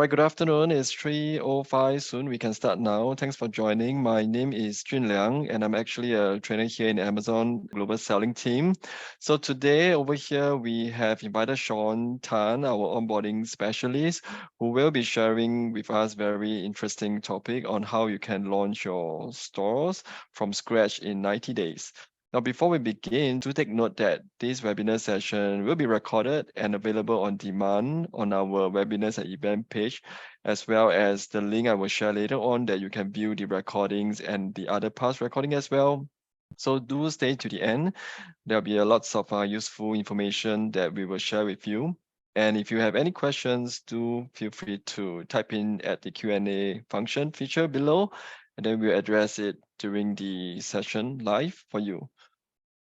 right, good afternoon. It's 3:05 soon. We can start now. Thanks for joining. My name is Jun Liang, and I'm actually a trainer here in Amazon Global Selling Team. So today over here, we have invited Sean Tan, our onboarding specialist, who will be sharing with us very interesting topic on how you can launch your stores from scratch in 90 days. Now, before we begin, do take note that this webinar session will be recorded and available on demand on our webinars and event page, as well as the link I will share later on that you can view the recordings and the other past recording as well. So do stay to the end. There'll be a lots of useful information that we will share with you. And if you have any questions, do feel free to type in at the Q&A function feature below, and then we'll address it during the session live for you.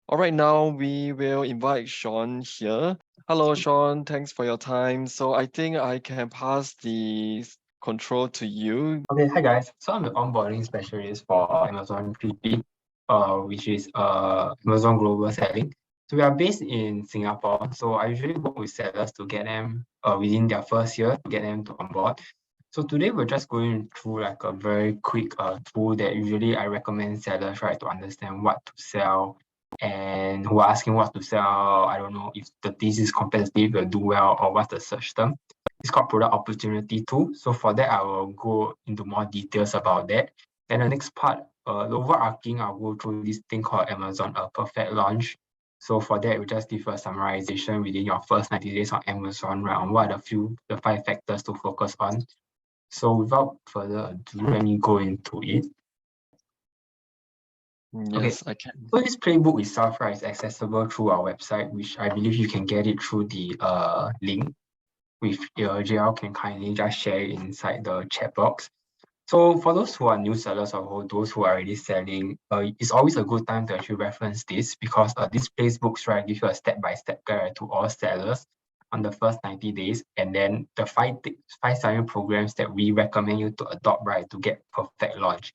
All right, now we will invite Sean here. Hello, Sean. Thanks for your time. So I think I can pass the control to you. Okay, hi guys. So I'm the onboarding specialist for Amazon 3P, which is Amazon Global Selling. So we are based in Singapore. So I usually work with sellers to get them within their first year to get them to onboard. So today we're just going through like a very quick tool that usually I recommend sellers, right, to understand what to sell and who are asking what to sell. I don't know if the thesis is competitive, will do well, or what's the search term. It's called product opportunity tool. So for that, I will go into more details about that. Then the next part, the overarching, I'll go through this thing called Amazon perfect launch. So for that, we just give a summarization within your first 90 days on Amazon, right, on what are the 5 factors to focus on. So without further ado, let me go into it. Yes, I can. So this playbook itself, right, is accessible through our website, which I believe you can get it through the link. With JL can kindly just share it inside the chat box. So for those who are new sellers or those who are already selling, it's always a good time to actually reference this because these playbooks, right, give you a step-by-step guide to all sellers on the first 90 days, and then the five selling programs that we recommend you to adopt, right, to get perfect launch.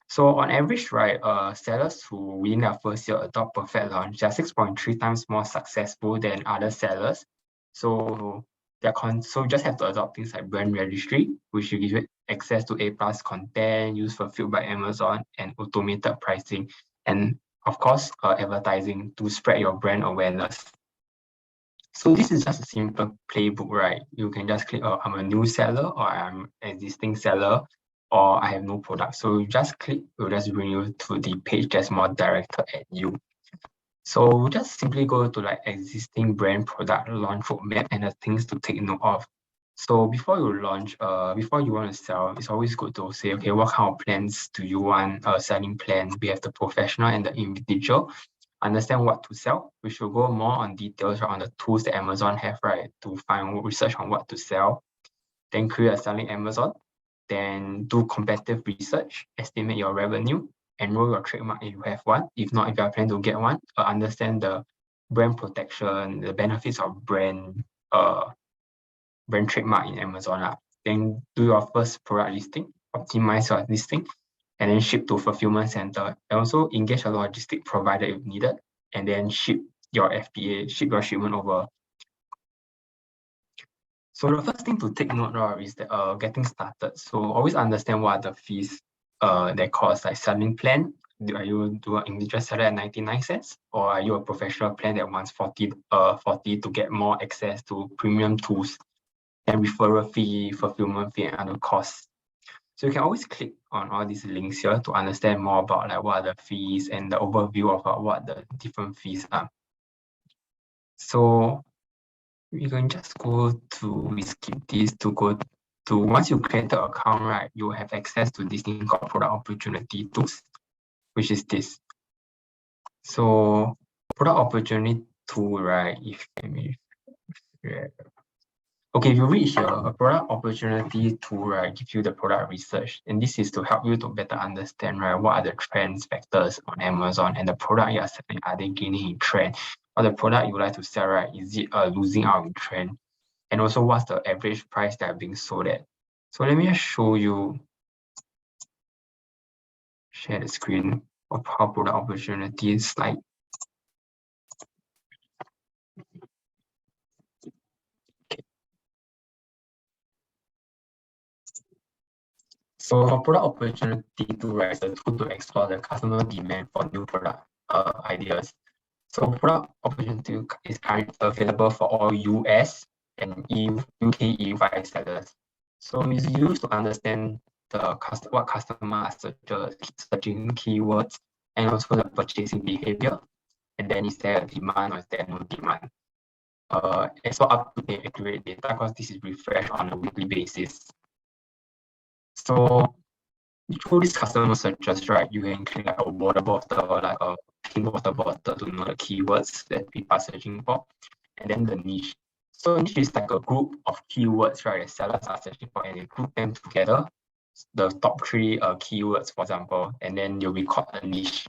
So on average, right, sellers who within their first year adopt perfect launch, they're 6.3 times more successful than other sellers. So so you just have to adopt things like brand registry, which will give you access to A+ content used fulfilled by Amazon and automated pricing, and of course, advertising to spread your brand awareness. So this is just a simple playbook, right? You can just click, I'm a new seller, or I'm an existing seller, or I have no product. So you just click, it will just bring you to the page that's more directed at you. So we'll just simply go to like existing brand product launch roadmap and the things to take note of. So before you launch, before you want to sell, it's always good to say, okay, what kind of plans do you want? Selling plan. We have the professional and the individual. Understand what to sell. We should go more on details on the tools that Amazon have, right, to find research on what to sell. Then create a selling Amazon. Then do competitive research, estimate your revenue, enroll your trademark if you have one. If not, if you are planning to get one, understand the brand protection, the benefits of brand trademark in Amazon. Then do your first product listing, optimize your listing, and then ship to fulfillment center. And also engage a logistic provider if needed, and then ship your FBA, ship your shipment over. So the first thing to take note of is that getting started. So always understand what are the fees that cost, like selling plan. Are you do an individual seller at 99 cents, or are you a professional plan that wants 40 to get more access to premium tools and referral fee, fulfillment fee, and other costs? So you can always click on all these links here to understand more about like what are the fees and the overview of what the different fees are. So we can just go to, we skip this to go to, once you create the account, right, you have access to this thing called product opportunity tools, which is this. So product opportunity tool, right, okay, if you reach here, a product opportunity tool, right, gives you the product research, and this is to help you to better understand, right, what are the trends factors on Amazon, and the product you are selling, are they gaining in trend? Or the product you would like to sell, right, is it losing out in trend? And also, what's the average price that are being sold at? So let me just show you, share the screen of how product opportunity is like. So for product opportunity tool, right, it's a tool to explore the customer demand for new product ideas. So product opportunity is currently available for all US and UK EU5 sellers. So it's used to understand what customers are searching keywords and also the purchasing behavior. And then is there a demand or is there no demand? It's all up to date accurate data because this is refreshed on a weekly basis. So through this customer searches, right, you can create like a water bottle or like a clean water bottle to know the keywords that people are searching for, and then the niche. So niche is like a group of keywords, right, that sellers are searching for, and they group them together, the top three keywords, for example, and then you'll be called a niche.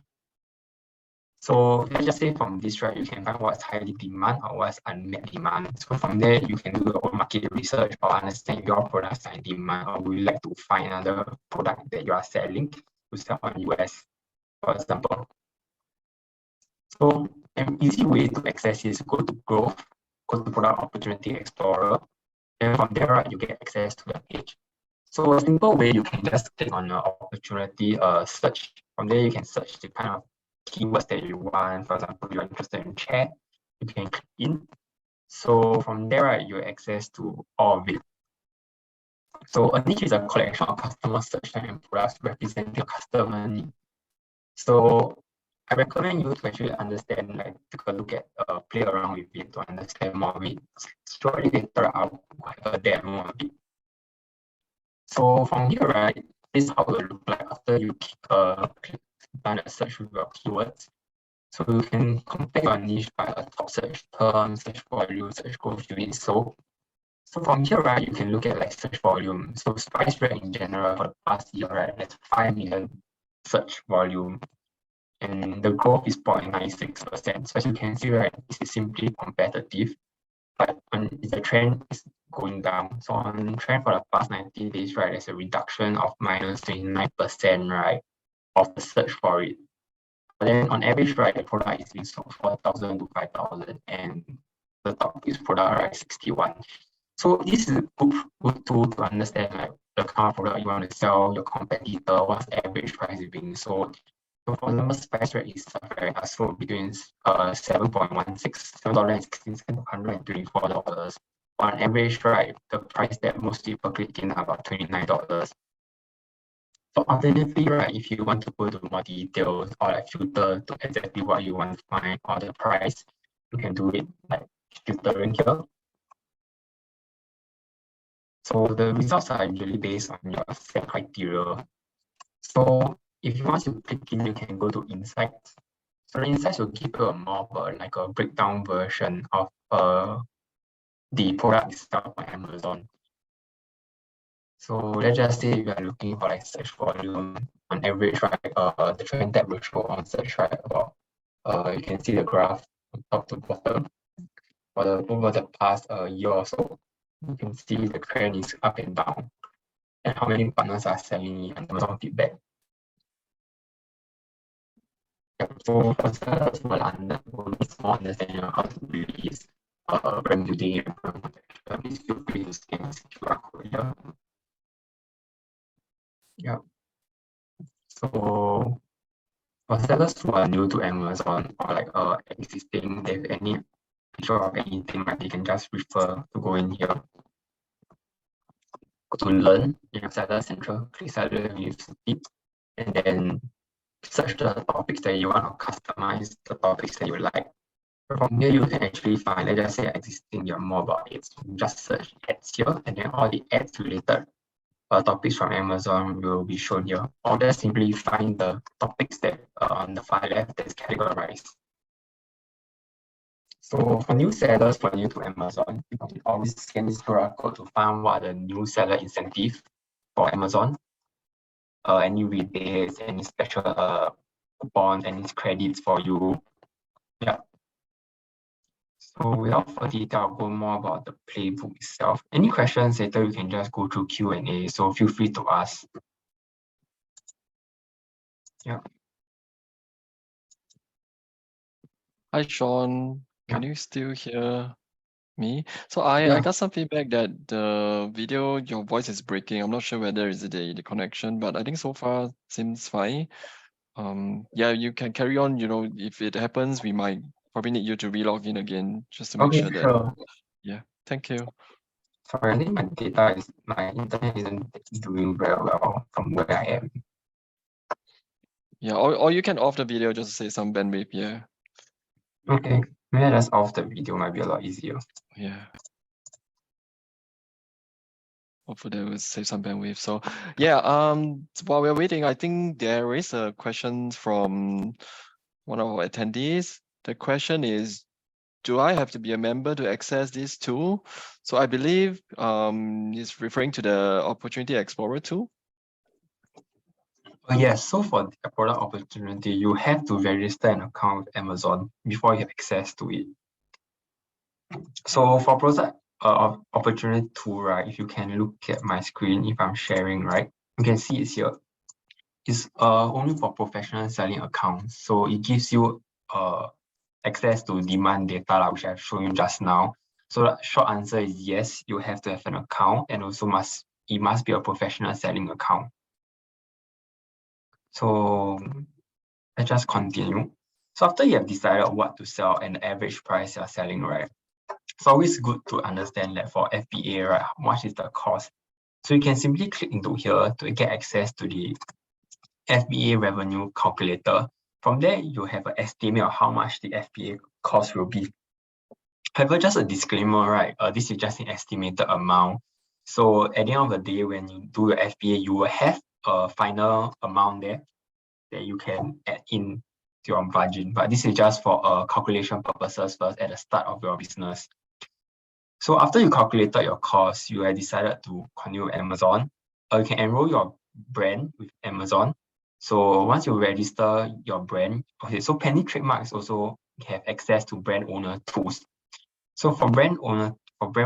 So let's just say from this, right, you can find what's highly demand or what's unmet demand. So from there, you can do your own market research or understand your products are in demand, or would you like to find another product that you are selling to sell on US, for example. So an easy way to access is go to growth, go to product opportunity explorer, and from there, right, you get access to the page. So a simple way, you can just click on the opportunity search. From there, you can search the kind of keywords that you want. For example, you're interested in chat, you can click in. So from there, right, you access to all of it. So a niche is a collection of customer search terms and products representing your customer need. So I recommend you to actually understand, like take a look at, play around with it to understand more of it. Shortly later, I'll have a demo of it. So from here, right, this is how it will look like after you done a search with your keywords. So you can compare your niche by a top search term, search volume, search growth unit. So from here, right, you can look at like search volume. So spice rate in general for the past year, right, that's 5 million search volume. And the growth is 0.96%. So as you can see, right, this is simply competitive, but the trend is going down. So on trend for the past 90 days, right, there's a reduction of minus 29%, right, of the search for it. But then on average, right, the product is being sold 4,000 to 5,000, and the top is product, right, 61. So this is a good tool to understand like the kind of product you want to sell, your competitor, what's the average price is being sold. So for example, spice rate is right, are sold between $7.16 to $124. On average, right, the price that most people click in are about $29. So alternatively, right, if you want to go to more details or like filter to exactly what you want to find or the price, you can do it like filtering here. So the results are usually based on your set criteria. So if you want to click in, you can go to insights. So the insights will give you a more like a breakdown version of the product itself on Amazon. So let's just say you are looking for like search volume on average, right? The trend tab will show on search, right? About you can see the graph from top to bottom for over the past year or so. You can see the trend is up and down, and how many partners are selling on Amazon feedback. So for sellers who are need more understanding of how to release brand building and brand protection, please feel free to scan the QR code here. Yeah. So for sellers who are new to Amazon or like existing, if any picture of anything, right, they can just refer to go in here. Go to learn in Seller Central, click Seller University, and then search the topics that you want to customize the topics that you like. From here, you can actually find, let's just say existing your mobile ads. Just search ads here, and then all the ads related topics from Amazon will be shown here. Or just simply find the topics that on the far left that's categorized. So for new sellers, for new to Amazon, you can always scan this QR code to find what are the new seller incentive for Amazon. Any rebates, any special coupons, any credits for you. Yeah. So without further detail, I'll go more about the playbook itself. Any questions later, you can just go through Q&A. So feel free to ask. Yeah. Hi, Sean. Can Yeah. you still hear Me. So I Yeah. got some feedback that the video, your voice is breaking. I'm not sure whether is it the connection, but I think so far seems fine. Yeah, you can carry on. You know, if it happens, we might probably need you to relog in again just to make Okay, sure that. sure. Yeah. Thank you. Sorry, I think my internet isn't doing very well from where I am. Yeah, or you can off the video just to save some bandwidth. Yeah. Okay, maybe I just off the video, might be a lot easier. Yeah. Hopefully that will save some bandwidth. So yeah, while we're waiting, I think there is a question from one of our attendees. The question is, do I have to be a member to access this tool? So I believe it's referring to the Opportunity Explorer tool. Yes, so for the product opportunity, you have to register an account with Amazon before you have access to it. So for product opportunity tool, right, if you can look at my screen, if I'm sharing, right, you can see it's here. It's only for professional selling accounts. So it gives you access to demand data, which I've shown you just now. So the short answer is yes, you have to have an account, and also it must be a professional selling account. So let's just continue. So after you have decided what to sell and the average price you're selling, right? It's always good to understand that for FBA, right, how much is the cost? So you can simply click into here to get access to the FBA revenue calculator. From there, you have an estimate of how much the FBA cost will be. However, just a disclaimer, right? This is just an estimated amount. So at the end of the day, when you do your FBA, you will have a final amount there that you can add in to your margin. But this is just for calculation purposes first at the start of your business. So after you calculated your cost, you have decided to continue with Amazon. You can enroll your brand with Amazon. So once you register your brand, okay, so Penny Trademarks also have access to brand owner tools. So for brand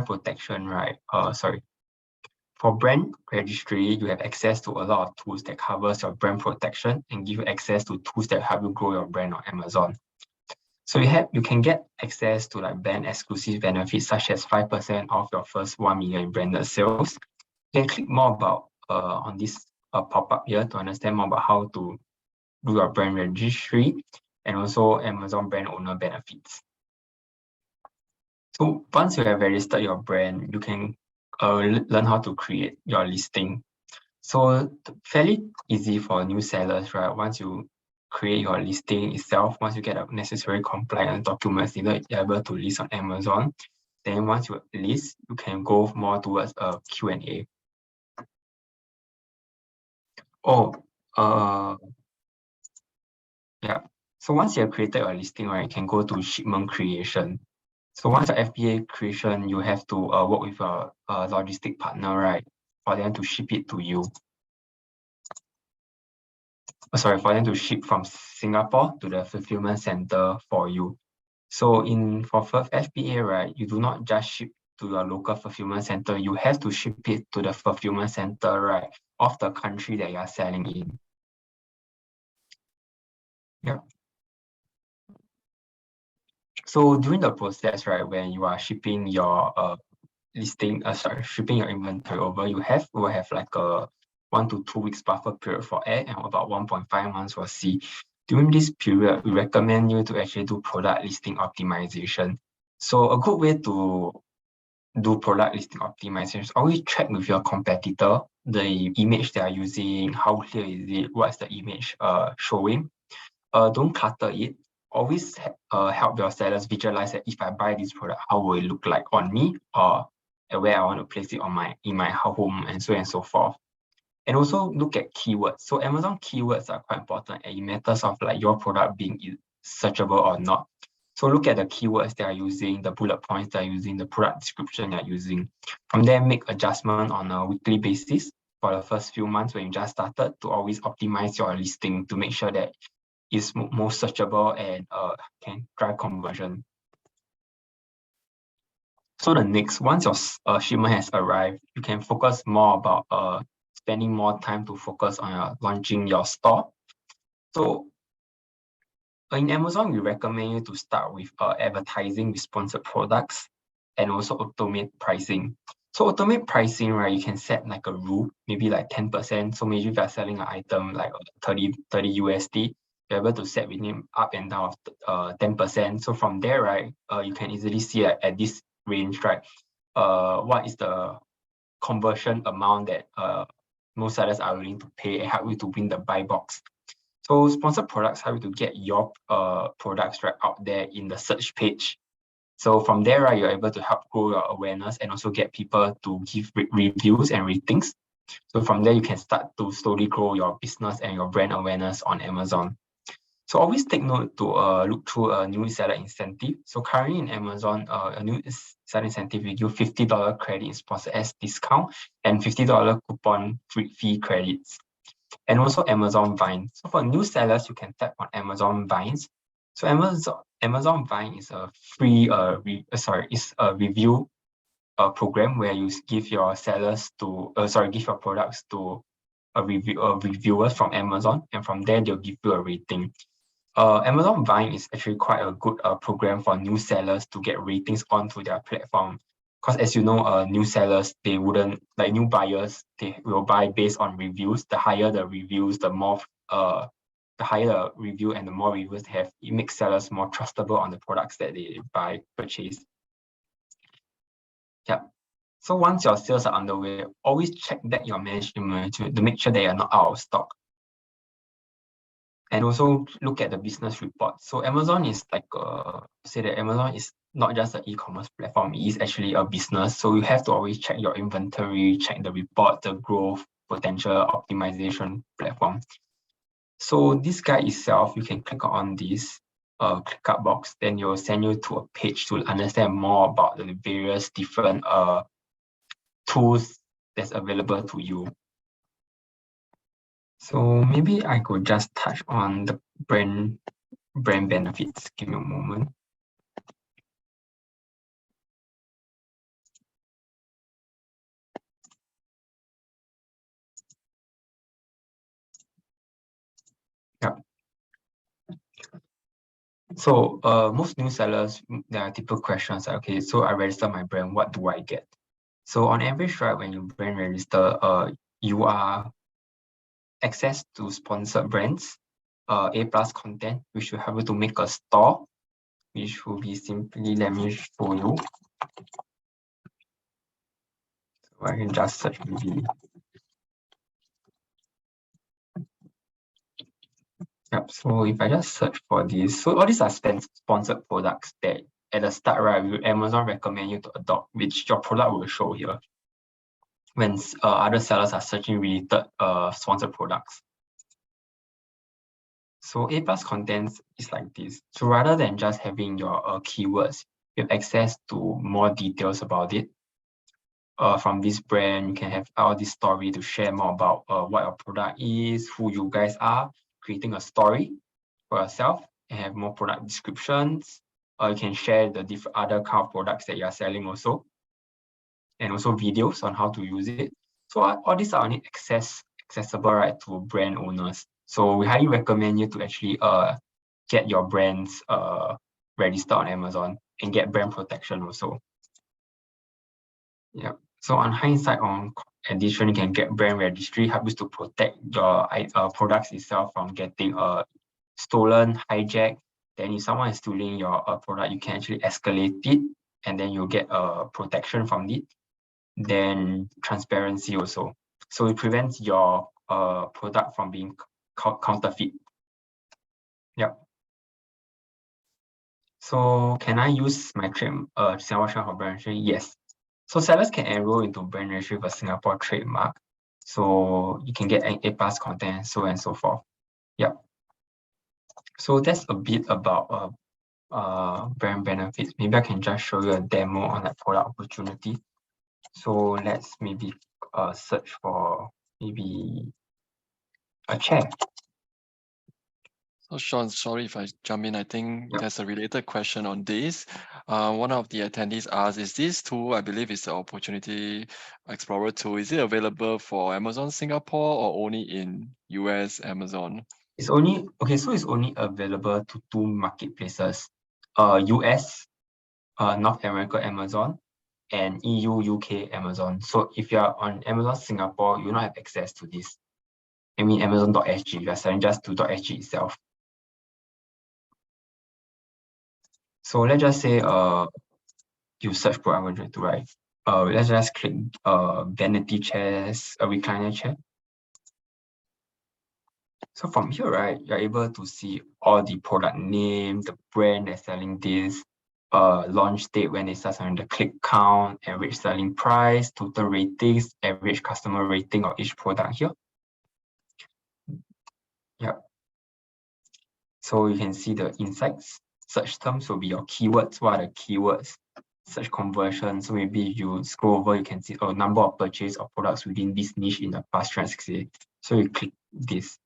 protection, right? For brand registry, you have access to a lot of tools that covers your brand protection and give you access to tools that help you grow your brand on Amazon. So you can get access to like brand exclusive benefits such as 5% off your first 1 million branded sales. You can click more about on this pop-up here to understand more about how to do your brand registry and also Amazon brand owner benefits. So once you have registered your brand, you can learn how to create your listing. So fairly easy for new sellers, right? Once you create your listing itself, once you get the necessary compliance documents needed, you're able to list on Amazon. Then once you list, you can go more towards a Q&A. Yeah. So once you have created your listing, right, you can go to shipment creation. So once your FBA creation, you have to work with a logistic partner, right, for them to ship it to you. For them to ship from Singapore to the fulfillment center for you. So for FBA, right, you do not just ship to your local fulfillment center, you have to ship it to the fulfillment center, right, of the country that you are selling in. Yeah. So during the process, right, when you are shipping your shipping your inventory over, will have like a 1 to 2 weeks buffer period for A and about 1.5 months for C. During this period, we recommend you to actually do product listing optimization. So a good way to do product listing optimization is always check with your competitor, the image they are using, how clear is it, what's the image showing. Don't clutter it. Always help your sellers visualize that if I buy this product, how will it look like on me or where I want to place it in my home and so on and so forth. And also look at keywords. So Amazon keywords are quite important and it matters of like your product being searchable or not. So look at the keywords they are using, the bullet points they are using, the product description they are using. From there, make adjustment on a weekly basis for the first few months when you just started to always optimize your listing to make sure that is more searchable and can drive conversion. So the next, once your shipment has arrived, you can focus more about spending more time to focus on launching your store. So in Amazon, we recommend you to start with advertising with sponsored products and also automate pricing. So automate pricing, right, you can set like a rule, maybe like 10%. So maybe if you're selling an item like 30 USD, you're able to set within up and down of 10%. So from there, right, you can easily see at this range, right, what is the conversion amount that most sellers are willing to pay and help you to win the buy box. So sponsored products help you to get your products right out there in the search page. So from there, right, you're able to help grow your awareness and also get people to give reviews and ratings. So from there, you can start to slowly grow your business and your brand awareness on Amazon. So always take note to look through a new seller incentive. So currently in Amazon, a new seller incentive will give $50 credit in sponsor ads discount and $50 coupon fee credits. And also Amazon Vine. So for new sellers, you can tap on Amazon Vines. So Amazon Vine is a free review program where you give your sellers to give your products to reviewers from Amazon, and from there they'll give you a rating. Amazon Vine is actually quite a good program for new sellers to get ratings onto their platform. Because as you know, new sellers, they wouldn't, like new buyers, they will buy based on reviews. The higher the reviews, the higher the review and the more reviews they have, it makes sellers more trustable on the products that they purchase. Yeah. So once your sales are underway, always check that your management to make sure they are not out of stock. And also look at the business report. So Amazon is like Amazon is not just an e-commerce platform, it is actually a business. So you have to always check your inventory, check the report, the growth, potential optimization platform. So this guide itself, you can click on this ClickUp box, then it will send you to a page to understand more about the various different tools that's available to you. So maybe I could just touch on the brand benefits. Give me a moment. Yeah. So most new sellers, there are typical questions like, okay, so I register my brand, what do I get? So on average, right, when you brand register, you are access to sponsored brands, A+ content, which will help you to make a store, which will be simply, let me show you. So I can just search maybe. Yep, so if I just search for this, so all these are sponsored products that at the start, right, Amazon recommend you to adopt, which your product will show here when other sellers are searching related sponsored products. So A+ contents is like this. So rather than just having your keywords, you have access to more details about it. From this brand, you can have all this story to share more about what your product is, who you guys are, creating a story for yourself, and have more product descriptions. You can share the different other kind of products that you are selling also, and also videos on how to use it. So all these are only accessible, right, to brand owners. So we highly recommend you to actually get your brands registered on Amazon and get brand protection also. Yeah. So on hindsight, on addition, you can get brand registry, help you to protect your products itself from getting stolen, hijacked. Then if someone is stealing your product, you can actually escalate it, and then you'll get protection from it. Then transparency also. So it prevents your product from being counterfeit. Yep. So can I use my Singapore trademark for brand registry? Yes. So sellers can enroll into brand registry for Singapore trademark. So you can get A+ content, so and so forth. Yep. So that's a bit about brand benefits. Maybe I can just show you a demo on that product opportunity. So let's maybe search for maybe a chair. So Sean, sorry if I jump in. I think Yep. there's a related question on this. One of the attendees asked, is this tool, I believe it's the Opportunity Explorer tool, is it available for Amazon Singapore or only in US Amazon? It's only, okay, so it's only available to 2 marketplaces, US, North America Amazon, and EU, UK, Amazon. So if you're on Amazon Singapore, you will not have access to this. I mean Amazon.sg, you're selling just to .sg itself. So let's just say you search for I'm going to write. Let's just click vanity chairs, a recliner chair. So from here, right, you're able to see all the product name, the brand that's selling this, launch date when it starts on the click count, average selling price, total ratings, average customer rating of each product here. Yep. So you can see the insights. Search terms will be your keywords. What are the keywords? Search conversion. So maybe you scroll over, you can see a number of purchase of products within this niche in the past 360 days. So you click this.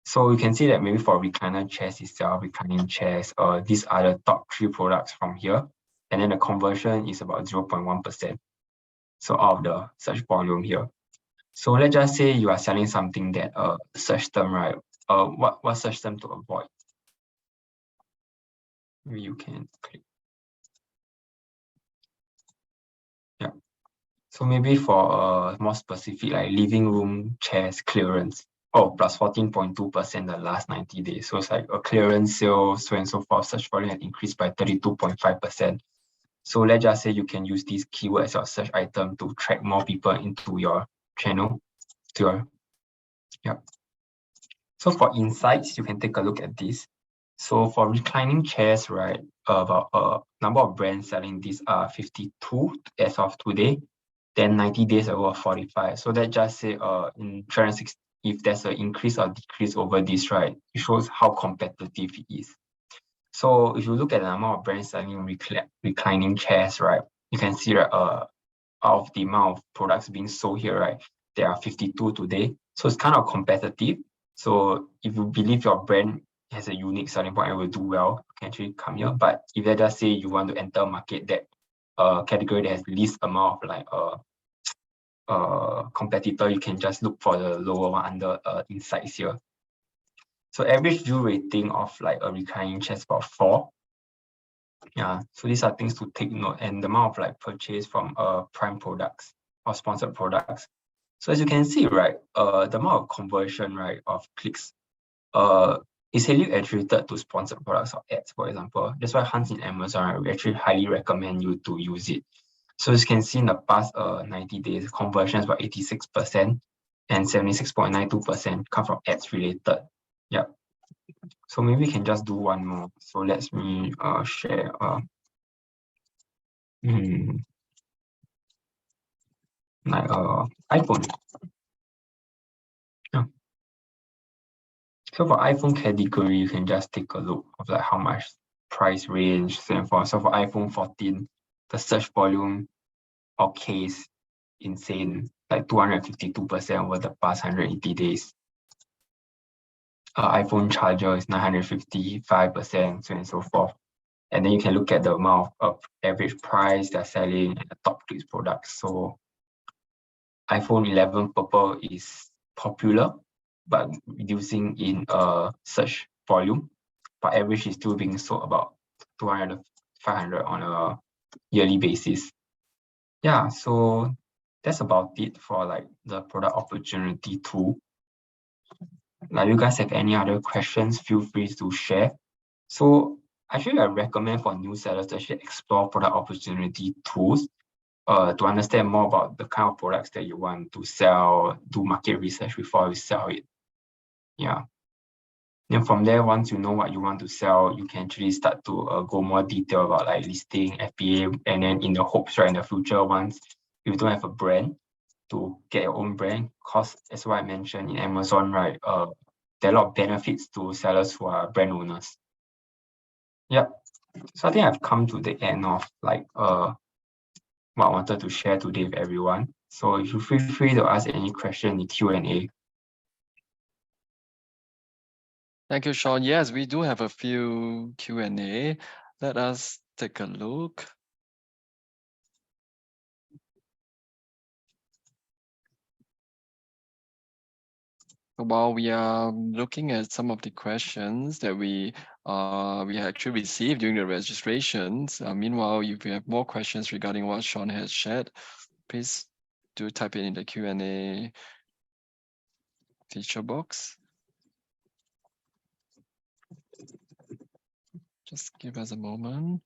So you can see that maybe for recliner chairs itself, reclining chairs, these are the top 3 products from here. And then the conversion is about 0.1%. So out of the search volume here. So let's just say you are selling something that search term, right? What search term to avoid? Maybe you can click. Yeah. So maybe for more specific, like living room chairs clearance. Oh, plus 14.2% the last 90 days. So it's like a clearance sale, so and so forth. Search volume had increased by 32.5%. So let's just say you can use this keyword as your search item to track more people into your channel. So for insights, you can take a look at this. So for reclining chairs, right, about number of brands selling these are 52 as of today. Then 90 days ago, 45. So that just say in 360, if there's an increase or decrease over this, right, it shows how competitive it is. So if you look at the number of brands selling reclining chairs, right, you can see that out of the amount of products being sold here, right, there are 52 today. So it's kind of competitive. So if you believe your brand has a unique selling point and will do well, you can actually come here. But if let's just say you want to enter a market that category that has least amount of like competitor, you can just look for the lower one under insights here. So average view rating of like a reclining chair is about 4. Yeah, so these are things to take note, and the amount of like purchase from prime products or sponsored products. So as you can see, right, the amount of conversion, right, of clicks is heavily attributed to sponsored products or ads, for example. That's why Hans in Amazon, right, we actually highly recommend you to use it. So as you can see in the past 90 days, conversions were 86% and 76.92% come from ads related. Yep. So maybe we can just do one more. So let me share like iPhone. Yeah. So for iPhone category, you can just take a look of like how much price range, so and for. So for iPhone 14, the search volume or case insane, like 252% over the past 180 days. iPhone charger is 955%, so and so forth. And then you can look at the amount of average price they're selling and the top clicks products. So iPhone 11 Purple is popular, but reducing in search volume. But average is still being sold about 200 to 500 on a yearly basis. Yeah, so that's about it for like the product opportunity tool. Like you guys have any other questions, feel free to share. So actually I recommend for new sellers to actually explore product opportunity tools to understand more about the kind of products that you want to sell, do market research before you sell it. Yeah. Then from there, once you know what you want to sell, you can actually start to go more detail about like listing, FBA, and then in the hopes, right, in the future, once you don't have a brand, to get your own brand. Because as what I mentioned in Amazon, right, there are a lot of benefits to sellers who are brand owners. Yep. So I think I've come to the end of like what I wanted to share today with everyone. So you feel free to ask any question in the Q&A. Thank you, Sean. Yes, we do have a few Q&A. Let us take a look. While we are looking at some of the questions that we we actually received during the registrations. Meanwhile, if you have more questions regarding what Sean has shared, please do type it in the Q&A feature box. Just give us a moment.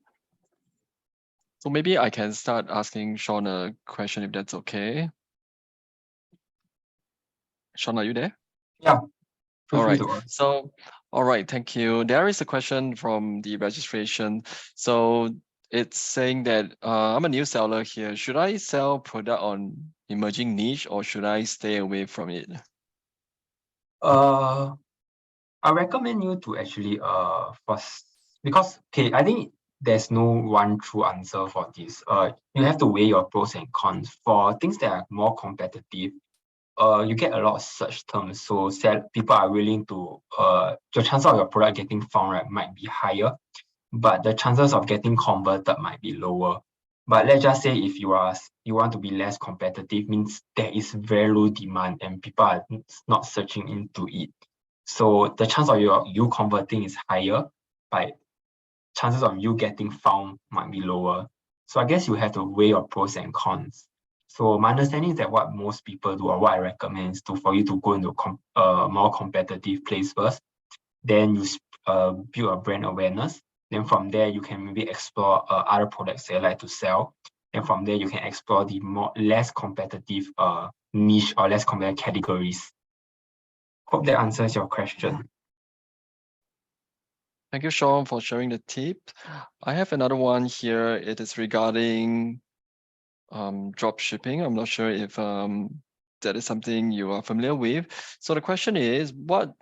So maybe I can start asking Sean a question if that's okay. Sean, are you there? Yeah, feel All free right. to ask. So, all right, thank you. There is a question from the registration. So it's saying that I'm a new seller here. Should I sell product on emerging niche or should I stay away from it? I recommend you to actually first, because okay, I think there's no one true answer for this. You have to weigh your pros and cons. For things that are more competitive, you get a lot of search terms, so people are willing to the chance of your product getting found, right, might be higher, but the chances of getting converted might be lower. But let's just say if you want to be less competitive, means there is very low demand and people are not searching into it. So the chance of you converting is higher, but chances of you getting found might be lower. So I guess you have to weigh your pros and cons. So my understanding is that what most people do, or what I recommend, is for you to go into more competitive place first. Then you build a brand awareness. Then from there you can maybe explore other products that you like to sell. And from there you can explore the less competitive niche or less competitive categories. Hope that answers your question. Thank you, Sean, for sharing the tip. I have another one here. It is regarding drop shipping. I'm not sure if that is something you are familiar with. So the question is, what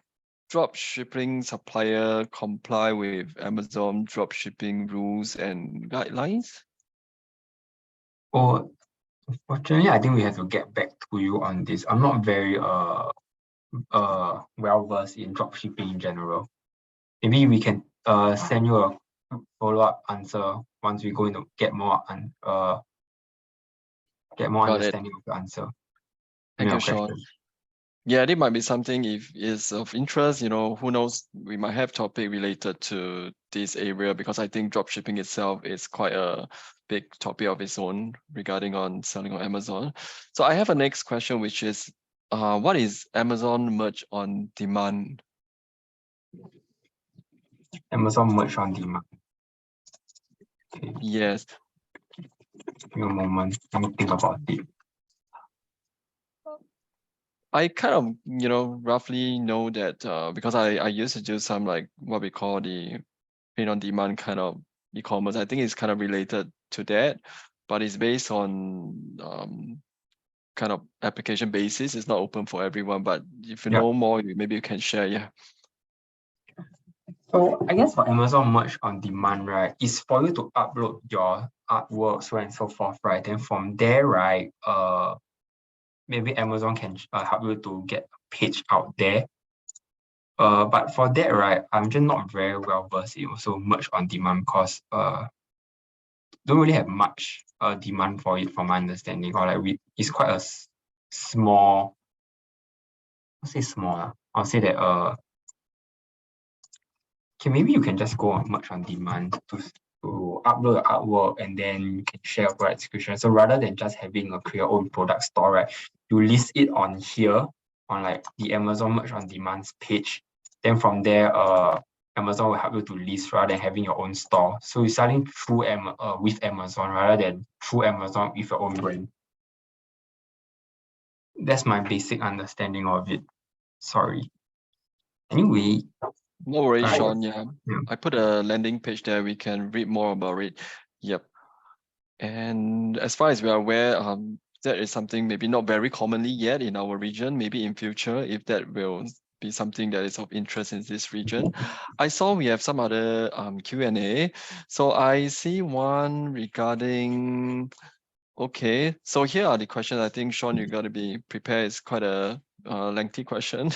drop shipping supplier comply with Amazon drop shipping rules and guidelines? Oh, unfortunately, I think we have to get back to you on this. I'm not very well versed in drop shipping in general. Maybe we can send you a follow-up answer once we go into get more Got it. understanding of the answer. Thank you, Your Sean. question. Yeah, it might be something if is of interest, who knows, we might have topic related to this area because I think drop shipping itself is quite a big topic of its own regarding on selling on Amazon. So I have a next question, which is, what is Amazon merch on demand? Amazon merch on demand. Okay, Yes, give me a moment. Let me think about it. I kind of, roughly know that because I used to do some like what we call the print on demand kind of e-commerce. I think it's kind of related to that, but it's based on kind of application basis. It's not open for everyone, but if you Yeah. know more, maybe you can share. Yeah. So I guess for Amazon merch on demand, right, is for you to upload your artwork, so on and so forth, right? Then from there, right, maybe Amazon can help you to get a page out there. But for that, right, I'm just not very well versed in also merch on demand because don't really have much demand for it from my understanding, or like it's quite a small. I'll say small. I'll say that okay, maybe you can just go on merch on demand to upload your artwork and then you can share a product description. So rather than just having a your own product store, right, you list it on here on like the Amazon merch on demand's page. Then from there, Amazon will help you to list rather than having your own store. So you're selling through with Amazon rather than through Amazon with your own brand. That's my basic understanding of it. Sorry. Anyway, No worries, right. Sean. Yeah. Yeah. I put a landing page there. We can read more about it. Yep. And as far as we are aware, that is something maybe not very commonly yet in our region. Maybe in future, if that will be something that is of interest in this region. I saw we have some other Q&A. So I see one regarding, okay, so here are the questions. I think, Sean, you got to be prepared. It's quite a lengthy question.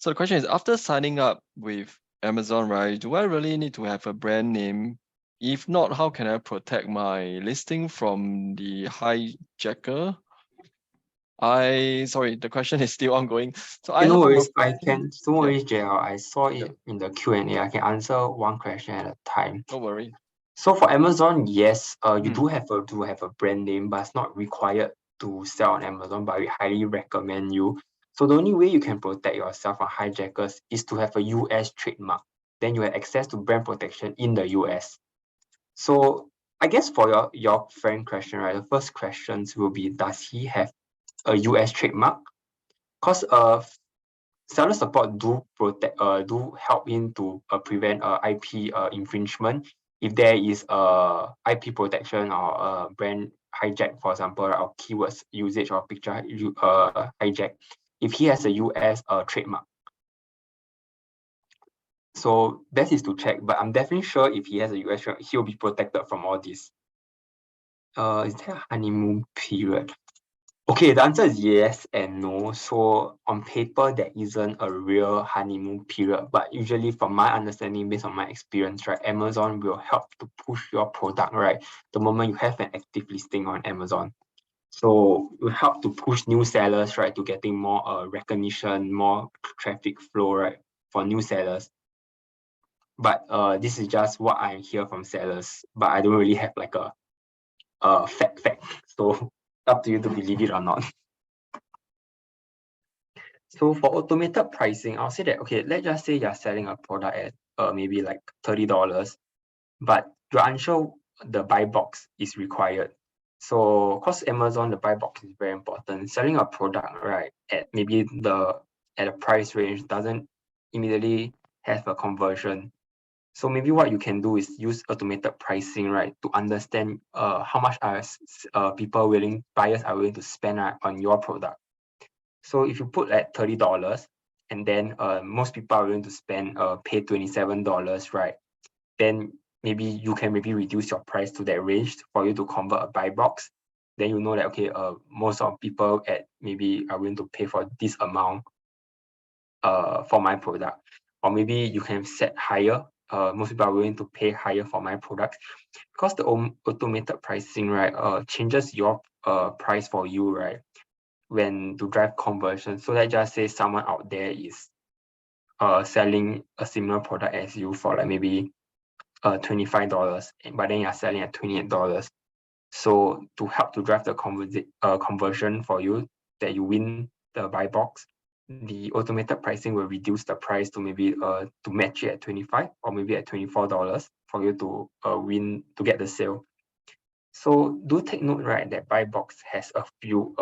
So the question is, after signing up with Amazon, right, do I really need to have a brand name? If not, how can I protect my listing from the hijacker? Sorry, the question is still ongoing. So I No have worries, about I 15. can, no Yeah, worries, JL. I saw yeah, it in the Q&A. I can answer one question at a time. no worry. So for Amazon, yes, you Mm. do have a brand name, but it's not required to sell on Amazon, but we highly recommend you. So the only way you can protect yourself from hijackers is to have a US trademark. Then you have access to brand protection in the US. So I guess for your friend question, right, the first questions will be, does he have a US trademark? Because seller support do help in to prevent IP infringement if there is IP protection or brand hijack, for example, or keywords usage or picture hijack, if he has a US trademark. So that is to check, but I'm definitely sure if he has a US trademark, he'll be protected from all this. Is there a honeymoon period? Okay, the answer is yes and no. So on paper, there isn't a real honeymoon period, but usually from my understanding, based on my experience, right, Amazon will help to push your product, right, the moment you have an active listing on Amazon. So it will help to push new sellers, right, to getting more recognition, more traffic flow, right, for new sellers. But this is just what I hear from sellers, but I don't really have like a fact. So up to you to believe it or not. So for automated pricing, I'll say that, okay, let's just say you're selling a product at maybe like $30, but you're unsure the buy box is required. So because Amazon, the buy box is very important. Selling a product, right, at maybe at a price range doesn't immediately have a conversion. So maybe what you can do is use automated pricing, right, to understand how much buyers are willing to spend on your product. So if you put at $30 and then most people are willing to pay $27, right? Then maybe you can reduce your price to that range for you to convert a buy box. Then you know that, okay, most of people maybe are willing to pay for this amount for my product. Or maybe you can set higher. Most people are willing to pay higher for my product, because the automated pricing, right, changes your price for you, right, when to drive conversion. So let's just say someone out there is selling a similar product as you for like maybe $25, but then you're selling at $28. So to help to drive the conversion for you, that you win the buy box, the automated pricing will reduce the price to maybe to match it at 25 or maybe at $24 for you to win, to get the sale. So do take note, right, that buy box has a few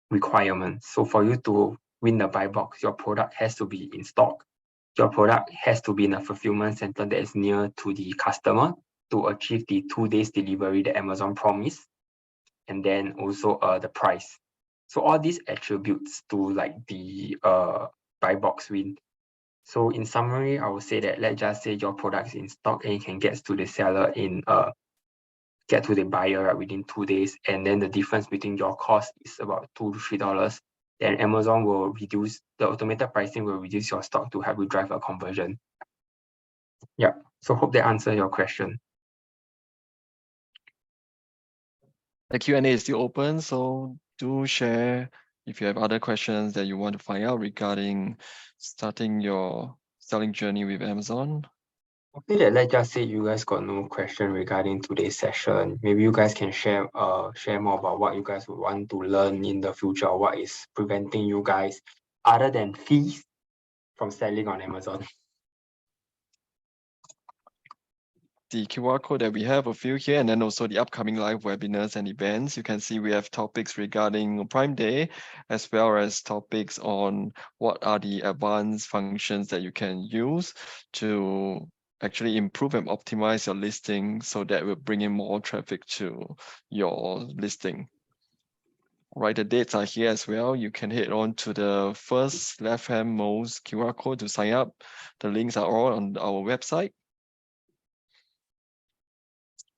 requirements. So for you to win the buy box, your product has to be in stock. Your product has to be in a fulfillment center that is near to the customer to achieve the 2 days delivery that Amazon promised. And then also the price. So all these attributes to like the buy box win. So in summary, I would say that, let's just say your product is in stock and you can get to the seller get to the buyer, right, within 2 days, and then the difference between your cost is about $2 to $3, then Amazon will reduce the automated pricing, will reduce your stock to help you drive a conversion. Yeah, so hope that answers your question. The Q&A is still open, so do share if you have other questions that you want to find out regarding starting your selling journey with Amazon. Okay, that let's just say you guys got no question regarding today's session. Maybe you guys can share more about what you guys would want to learn in the future, or what is preventing you guys, other than fees, from selling on Amazon. The QR code that we have a few here, and then also the upcoming live webinars and events. You can see we have topics regarding Prime Day, as well as topics on what are the advanced functions that you can use to actually improve and optimize your listing so that will bring in more traffic to your listing. Right, the dates are here as well. You can head on to the first left-hand most QR code to sign up. The links are all on our website.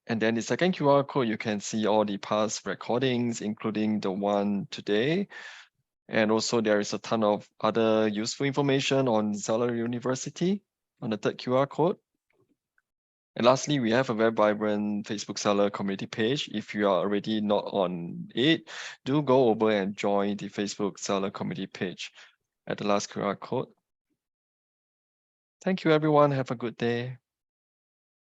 And then the second QR code, you can see all the past recordings, including the one today. And also there is a ton of other useful information on Seller University on the third QR code. And lastly, we have a very vibrant Facebook seller community page. If you are already not on it, do go over and join the Facebook seller community page at the last QR code. Thank you, everyone. Have a good day.